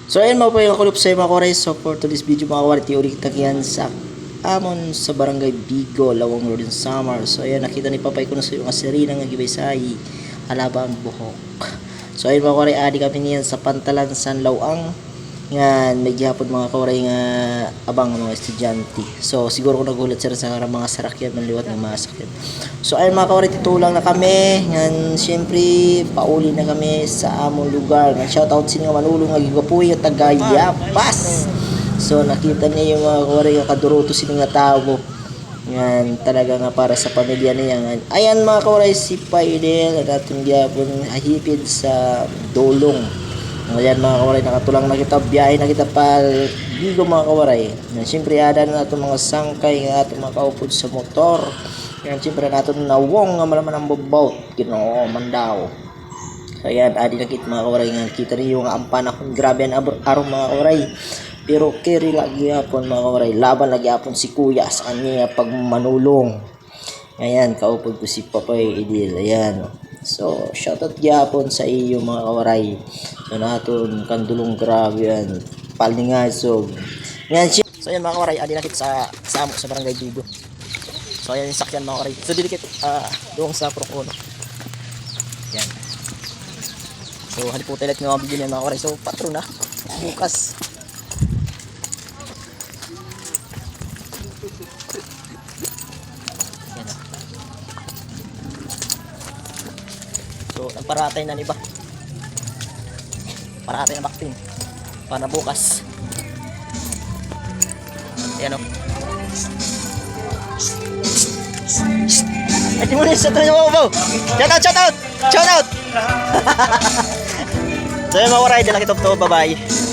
So ayun mga payong kulop sa mga koray. So for today's video mga koray, ulit tagihan sa amon sa barangay Bigo, Lawang Road in Samar. So ayun, nakita ni Papay ko na sa yung asirina nga gibaysay alabang buhok. So ayun mga koray, adi kami niyan sa Pantalan San Lawang. Yan, may gihapon mga koray nga abang mga estudyante. So siguro kung nagulat sila sa mga sarakyan ng liwat ng mga sakyan. So ayun mga koray, titulang na kami. Yan, syempre pauli na kami sa among lugar. Shoutout sa inyo manulong nga gigapuy at tagayapas. So nakita niyo yung mga koray nga kaduroto sila nga tao. Yan, talaga nga para sa pamilya niya. Ayan mga koray, si Paidel at ating gihapon ahipid sa Dolong. Ayan mga kawaray, nakatulang na kita, biyahe na kita pal Bigo mga kawaray. Siyempre ada na itong mga sangkay nga itong mga kaupod sa motor. Yan, siyempre na itong nawong nga malaman ang bobout. Ginoo, mandaw. So ayan, adi na kita mga kawaray nga. Kita rin yung ampan akong grabe ang arong mga kawaray. Pero carry lagi hapon mga kawaray. Laban lagi hapon si kuya sa kanya pag manulong. Ayan, kaupod ko si Papay Idil. Ayan. So, shoutout gyapon sa iyo mga kawaray. So, naton kandulong grabe yan. Palingay, so. Yan, so yan mga kawaray, adi nakit sa amo sa barangay Bigo. So, ayan yung sakyan mga kawaray. So, dilikit doon sa Procono. Yan. So, haliputin natin mga bigyan yan mga kawaray. So, patro na. Bukas. So, nagparatay na ni ba? Paratay na baktin. Para bukas. Ayan o. Ay, di mo rin sa tayo mo po. Shout out, shout out! Shout out! So, yung mga waray, dala kitop to. Bye-bye.